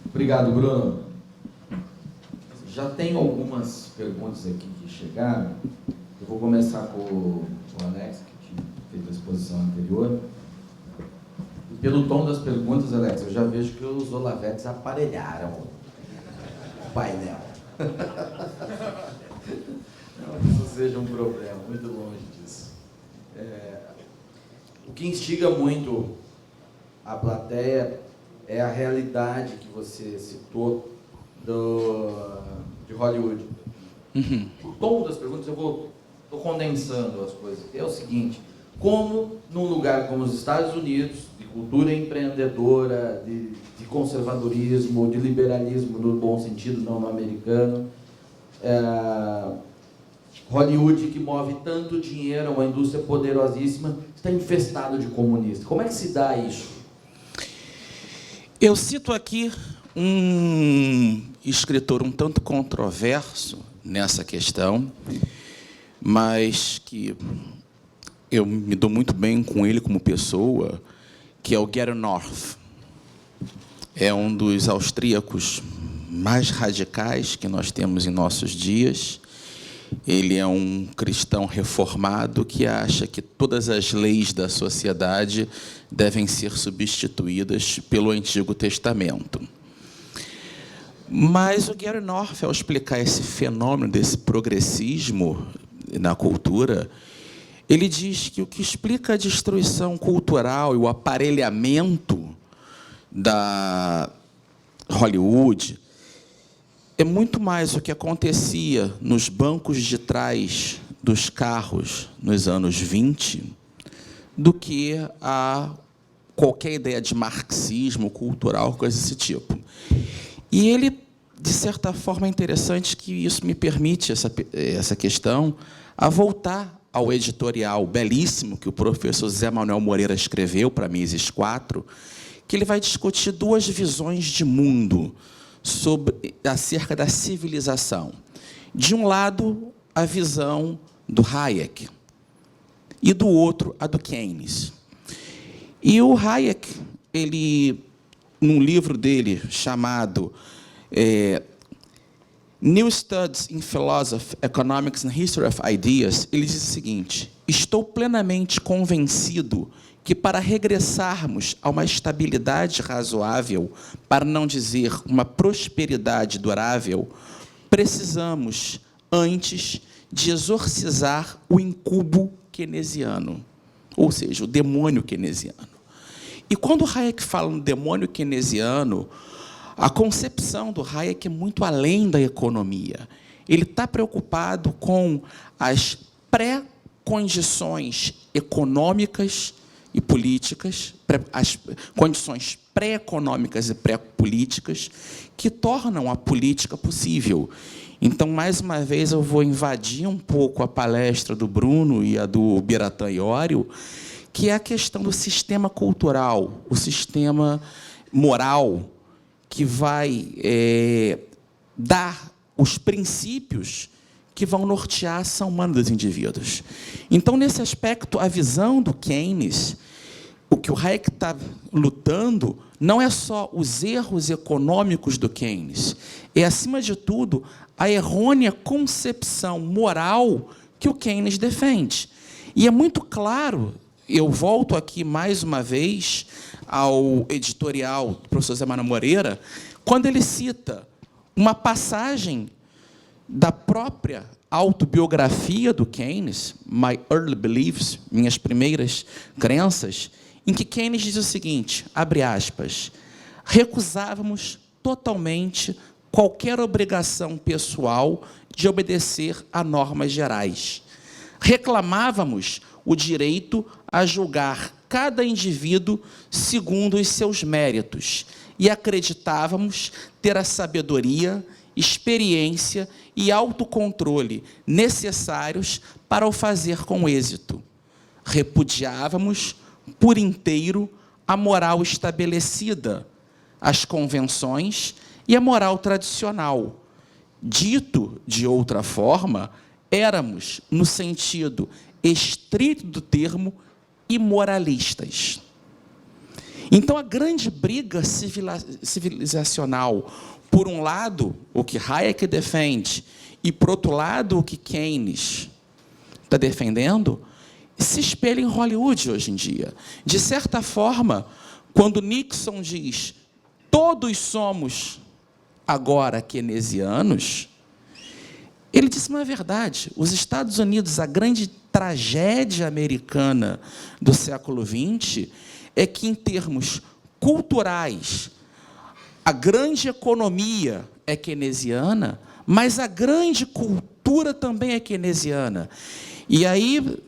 Obrigado, Bruno. Já tem algumas perguntas aqui que chegaram. Eu vou começar com o Alex, que tinha feito a exposição anterior. E pelo tom das perguntas, Alex, eu já vejo que os Olavetes aparelharam o painel. Não que isso seja um problema, muito longe disso. O que instiga muito a plateia é a realidade que você citou de Hollywood. Uhum. O tom das perguntas, estou condensando as coisas. É o seguinte: como num lugar como os Estados Unidos, de cultura empreendedora, de conservadorismo, de liberalismo no bom sentido, não no americano, Hollywood, que move tanto dinheiro, uma indústria poderosíssima, está infestado de comunistas. Como é que se dá isso? Eu cito aqui um escritor um tanto controverso nessa questão, mas que eu me dou muito bem com ele como pessoa, que é o Gary North. É um dos austríacos mais radicais que nós temos em nossos dias. Ele é um cristão reformado que acha que todas as leis da sociedade devem ser substituídas pelo Antigo Testamento. Mas o Gary North, ao explicar esse fenômeno desse progressismo na cultura, ele diz que o que explica a destruição cultural e o aparelhamento da Hollywood é muito mais o que acontecia nos bancos de trás dos carros nos anos 20 do que qualquer ideia de marxismo cultural, coisa desse tipo. E ele, de certa forma, é interessante que isso me permite, essa questão, a voltar ao editorial belíssimo que o professor Zé Manuel Moreira escreveu para Mises 4, que ele vai discutir duas visões de mundo acerca da civilização. De um lado, a visão do Hayek, e do outro, a do Keynes. E o Hayek, num livro dele chamado New Studies in Philosophy, Economics and History of Ideas, ele diz o seguinte: estou plenamente convencido que para regressarmos a uma estabilidade razoável, para não dizer uma prosperidade durável, precisamos, antes, de exorcizar o incubo keynesiano, ou seja, o demônio keynesiano. E quando Hayek fala no demônio keynesiano, a concepção do Hayek é muito além da economia. Ele está preocupado com as pré-condições econômicas e políticas, as condições pré-econômicas e pré-políticas que tornam a política possível. Então, mais uma vez, eu vou invadir um pouco a palestra do Bruno e a do Biratã Iorio, que é a questão do sistema cultural, o sistema moral, que vai dar os princípios que vão nortear a ação humana dos indivíduos. Então, nesse aspecto, a visão do Keynes, o que o Hayek está lutando, não é só os erros econômicos do Keynes, é, acima de tudo, a errônea concepção moral que o Keynes defende. E é muito claro, eu volto aqui mais uma vez ao editorial do professor Zé Manuel Moreira, quando ele cita uma passagem da própria autobiografia do Keynes, My Early Beliefs, minhas primeiras crenças, em que Keynes diz o seguinte, abre aspas, recusávamos totalmente qualquer obrigação pessoal de obedecer a normas gerais. Reclamávamos o direito a julgar cada indivíduo segundo os seus méritos e acreditávamos ter a sabedoria, experiência e autocontrole necessários para o fazer com êxito. Repudiávamos por inteiro a moral estabelecida, as convenções e a moral tradicional. Dito de outra forma, éramos, no sentido estrito do termo, imoralistas. Então, a grande briga civilizacional, por um lado, o que Hayek defende, e, por outro lado, o que Keynes está defendendo, se espelha em Hollywood hoje em dia. De certa forma, quando Nixon diz todos somos agora keynesianos, ele disse uma verdade. Os Estados Unidos, a grande tragédia americana do século XX, é que, em termos culturais, a grande economia é keynesiana, mas a grande cultura também é keynesiana. E aí,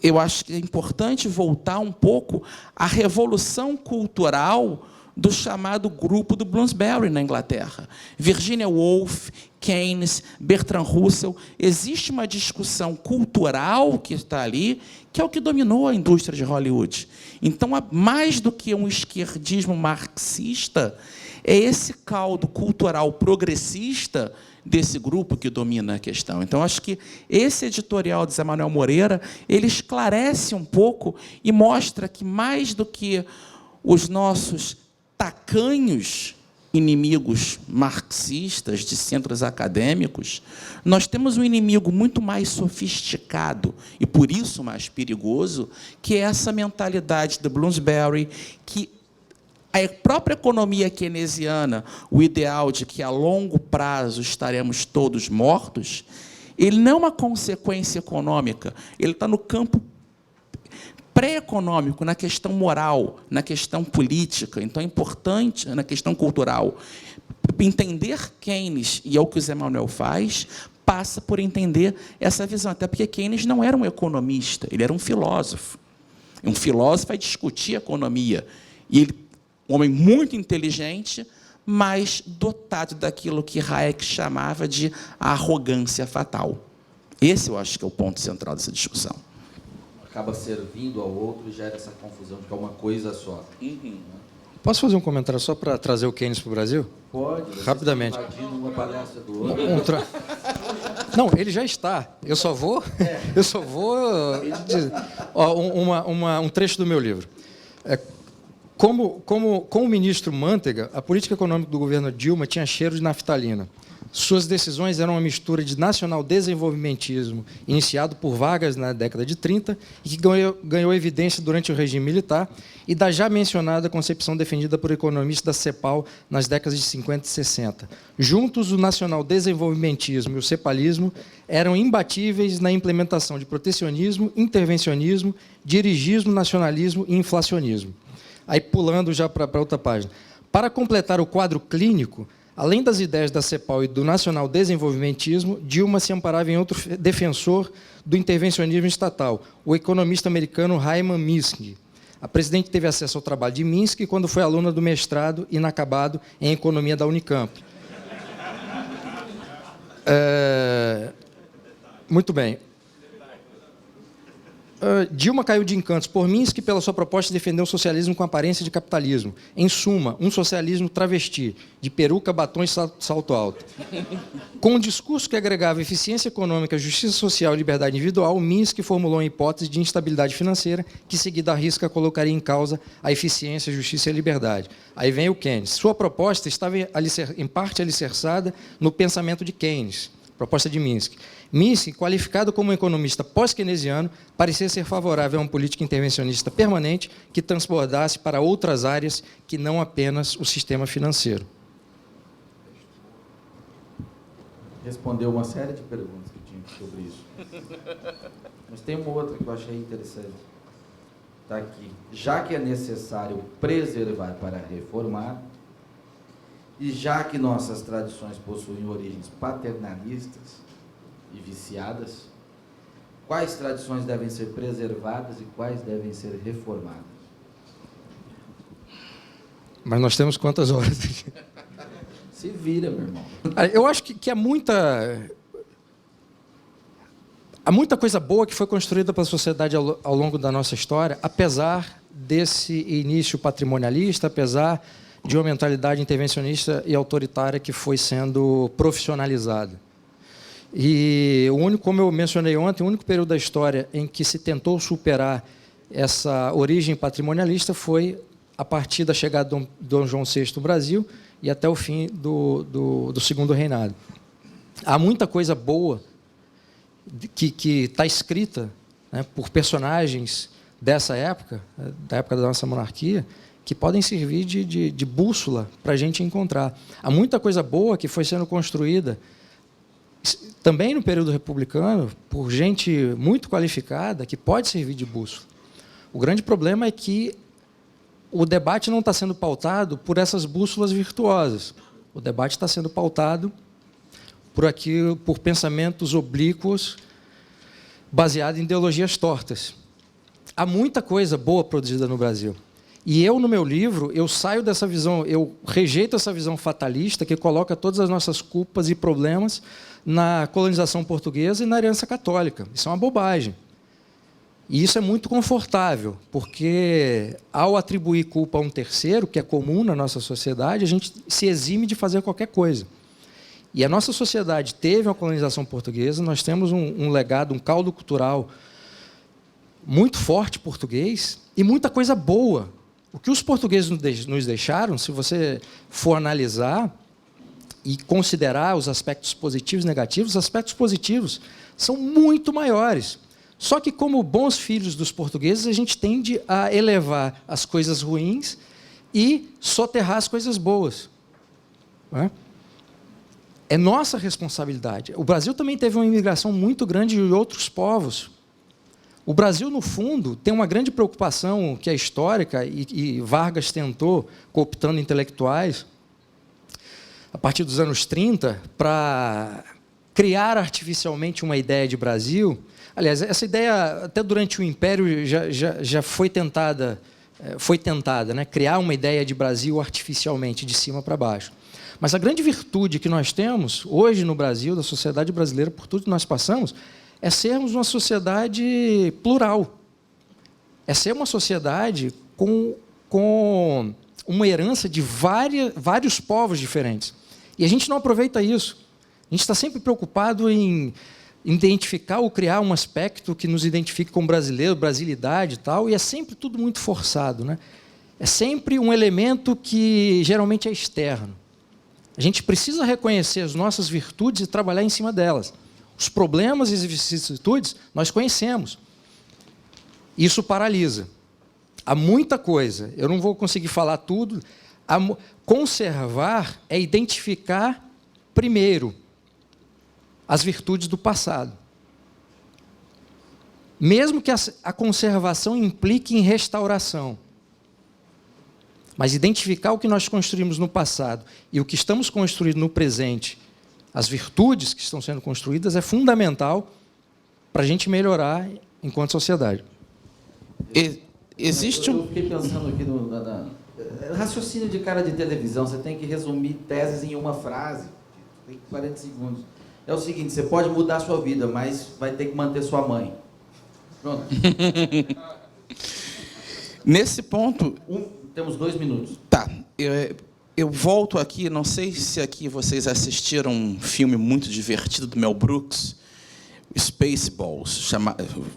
eu acho que é importante voltar um pouco à revolução cultural do chamado grupo do Bloomsbury, na Inglaterra. Virginia Woolf, Keynes, Bertrand Russell. Existe uma discussão cultural que está ali, que é o que dominou a indústria de Hollywood. Então, mais do que um esquerdismo marxista, é esse caldo cultural progressista desse grupo que domina a questão. Então, acho que esse editorial de Zé Manuel Moreira, ele esclarece um pouco e mostra que, mais do que os nossos tacanhos inimigos marxistas de centros acadêmicos, nós temos um inimigo muito mais sofisticado e, por isso, mais perigoso, que é essa mentalidade do Bloomsbury, que a própria economia keynesiana, o ideal de que a longo prazo estaremos todos mortos, ele não é uma consequência econômica, ele está no campo pré-econômico, na questão moral, na questão política. Então, é importante, na questão cultural, entender Keynes, e é o que o Zé Manuel faz, passa por entender essa visão, até porque Keynes não era um economista, ele era um filósofo. Um filósofo vai discutir economia, e ele, um homem muito inteligente, mas dotado daquilo que Hayek chamava de arrogância fatal. Esse, eu acho que é o ponto central dessa discussão. Acaba servindo ao outro e gera essa confusão de que é uma coisa só. Posso fazer um comentário só para trazer o Keynes para o Brasil? Pode. Rapidamente. Uma palestra do outro. Não, ele já está. Eu só vou dizer, um trecho do meu livro. Como o ministro Manteiga, a política econômica do governo Dilma tinha cheiro de naftalina. Suas decisões eram uma mistura de nacional-desenvolvimentismo, iniciado por Vargas na década de 30, e que ganhou evidência durante o regime militar, e da já mencionada concepção defendida por economistas da CEPAL nas décadas de 50 e 60. Juntos, o nacional-desenvolvimentismo e o cepalismo eram imbatíveis na implementação de protecionismo, intervencionismo, dirigismo, nacionalismo e inflacionismo. Aí, pulando já para outra página. Para completar o quadro clínico, além das ideias da CEPAL e do nacional-desenvolvimentismo, Dilma se amparava em outro defensor do intervencionismo estatal, o economista americano Hyman Minsky. A presidente teve acesso ao trabalho de Minsky quando foi aluna do mestrado inacabado em economia da Unicamp. Muito bem. Dilma caiu de encantos por Minsky pela sua proposta de defender o socialismo com aparência de capitalismo. Em suma, um socialismo travesti, de peruca, batom e salto alto. Com um discurso que agregava eficiência econômica, justiça social e liberdade individual, Minsky formulou uma hipótese de instabilidade financeira que, seguida à risca, colocaria em causa a eficiência, a justiça e a liberdade. Aí vem o Keynes. Sua proposta estava, em parte, alicerçada no pensamento de Keynes, proposta de Minsky. Minsky, qualificado como um economista pós-keynesiano, parecia ser favorável a uma política intervencionista permanente que transbordasse para outras áreas que não apenas o sistema financeiro. Respondeu uma série de perguntas que tinha sobre isso. Mas tem uma outra que eu achei interessante. Está aqui. Já que é necessário preservar para reformar, e já que nossas tradições possuem origens paternalistas e viciadas, quais tradições devem ser preservadas e quais devem ser reformadas? Mas nós temos quantas horas aqui? Se vira, meu irmão. Eu acho que há muita coisa boa que foi construída pela sociedade ao longo da nossa história, apesar desse início patrimonialista, apesar de uma mentalidade intervencionista e autoritária que foi sendo profissionalizada. E como eu mencionei ontem, o único período da história em que se tentou superar essa origem patrimonialista foi a partir da chegada de Dom João VI no Brasil e até o fim do Segundo Reinado. Há muita coisa boa que está escrita, né, por personagens dessa época, da época da nossa monarquia, que podem servir de bússola para a gente encontrar. Há muita coisa boa que foi sendo construída também no período republicano por gente muito qualificada que pode servir de bússola. O grande problema é que o debate não está sendo pautado por essas bússolas virtuosas. O debate está sendo pautado por pensamentos oblíquos baseados em ideologias tortas. Há muita coisa boa produzida no Brasil. E eu, no meu livro, eu saio dessa visão, eu rejeito essa visão fatalista que coloca todas as nossas culpas e problemas na colonização portuguesa e na herança católica. Isso é uma bobagem. E isso é muito confortável, porque, ao atribuir culpa a um terceiro, que é comum na nossa sociedade, a gente se exime de fazer qualquer coisa. E a nossa sociedade teve uma colonização portuguesa, nós temos um legado, um caldo cultural muito forte português e muita coisa boa. O que os portugueses nos deixaram, se você for analisar e considerar os aspectos positivos e negativos, os aspectos positivos são muito maiores. Só que, como bons filhos dos portugueses, a gente tende a elevar as coisas ruins e soterrar as coisas boas. Não é? É nossa responsabilidade. O Brasil também teve uma imigração muito grande de outros povos. O Brasil, no fundo, tem uma grande preocupação que é histórica, e Vargas tentou, cooptando intelectuais, a partir dos anos 30, para criar artificialmente uma ideia de Brasil. Aliás, essa ideia, até durante o Império, já foi tentada, né? Criar uma ideia de Brasil artificialmente, de cima para baixo. Mas a grande virtude que nós temos hoje no Brasil, da sociedade brasileira, por tudo que nós passamos, é sermos uma sociedade plural. É ser uma sociedade com uma herança de vários povos diferentes. E a gente não aproveita isso. A gente está sempre preocupado em identificar ou criar um aspecto que nos identifique como brasileiro, brasilidade e tal, e é sempre tudo muito forçado, né? É sempre um elemento que geralmente é externo. A gente precisa reconhecer as nossas virtudes e trabalhar em cima delas. Os problemas e as vicissitudes nós conhecemos. Isso paralisa. Há muita coisa, eu não vou conseguir falar tudo. Conservar é identificar, primeiro, as virtudes do passado. Mesmo que a conservação implique em restauração. Mas identificar o que nós construímos no passado e o que estamos construindo no presente, as virtudes que estão sendo construídas, é fundamental para a gente melhorar enquanto sociedade. Existe Eu fiquei pensando aqui no raciocínio de cara de televisão. Você tem que resumir teses em uma frase. Tem 40 segundos. É o seguinte: você pode mudar a sua vida, mas vai ter que manter sua mãe. Pronto. Nesse ponto... Temos 2 minutos. Tá. Eu volto aqui, não sei se aqui vocês assistiram um filme muito divertido do Mel Brooks, Spaceballs,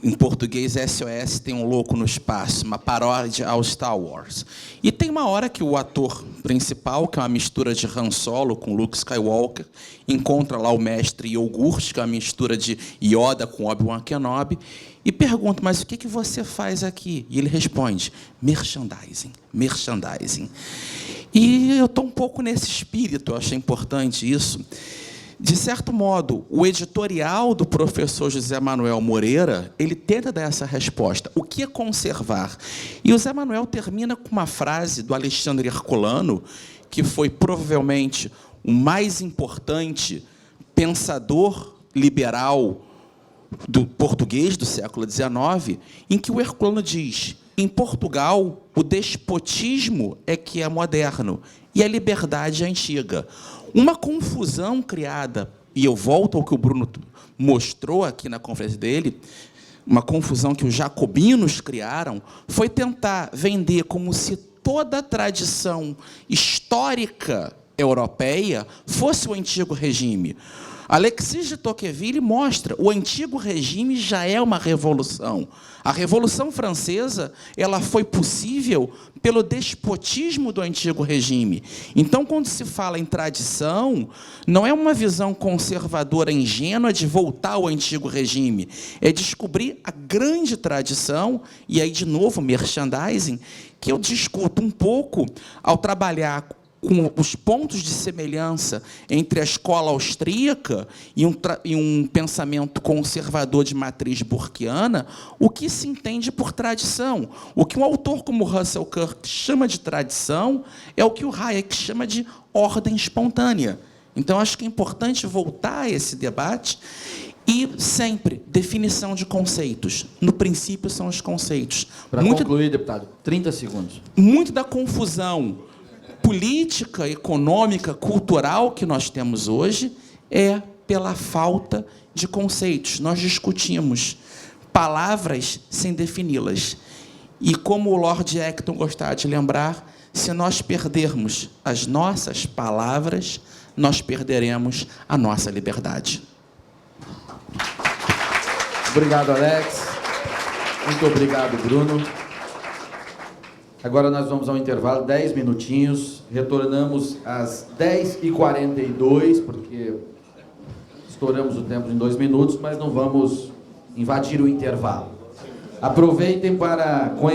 em português SOS Tem um Louco no Espaço, uma paródia ao Star Wars. E tem uma hora que o ator principal, que é uma mistura de Han Solo com Luke Skywalker, encontra lá o mestre iogurte, que é uma mistura de Yoda com Obi-Wan Kenobi, e pergunta: mas o que você faz aqui? E ele responde: merchandising, merchandising. E eu estou um pouco nesse espírito, eu achei importante isso. De certo modo, o editorial do professor José Manuel Moreira, ele tenta dar essa resposta. O que é conservar? E o Zé Manuel termina com uma frase do Alexandre Herculano, que foi provavelmente o mais importante pensador liberal do português do século XIX, em que o Herculano diz: em Portugal, o despotismo é que é moderno e a liberdade é antiga. Uma confusão criada, e eu volto ao que o Bruno mostrou aqui na conferência dele, uma confusão que os jacobinos criaram, foi tentar vender como se toda a tradição histórica europeia fosse o antigo regime. Alexis de Tocqueville mostra o antigo regime já é uma revolução. A Revolução Francesa ela foi possível pelo despotismo do antigo regime. Então, quando se fala em tradição, não é uma visão conservadora ingênua de voltar ao antigo regime. É descobrir a grande tradição, e aí, de novo, merchandising, que eu discuto um pouco ao trabalhar com os pontos de semelhança entre a escola austríaca e um pensamento conservador de matriz burkeana, o que se entende por tradição. O que um autor como Russell Kirk chama de tradição é o que o Hayek chama de ordem espontânea. Então, acho que é importante voltar a esse debate e, sempre, definição de conceitos. No princípio, são os conceitos. Para concluir, deputado, 30 segundos. Muito da confusão política, econômica, cultural que nós temos hoje é pela falta de conceitos. Nós discutimos palavras sem defini-las. E como o Lord Acton gostava de lembrar, se nós perdermos as nossas palavras, nós perderemos a nossa liberdade. Obrigado, Alex. Muito obrigado, Bruno. Agora nós vamos ao intervalo, 10 minutinhos. Retornamos às 10h42, porque estouramos o tempo em 2 minutos, mas não vamos invadir o intervalo. Aproveitem para conhecer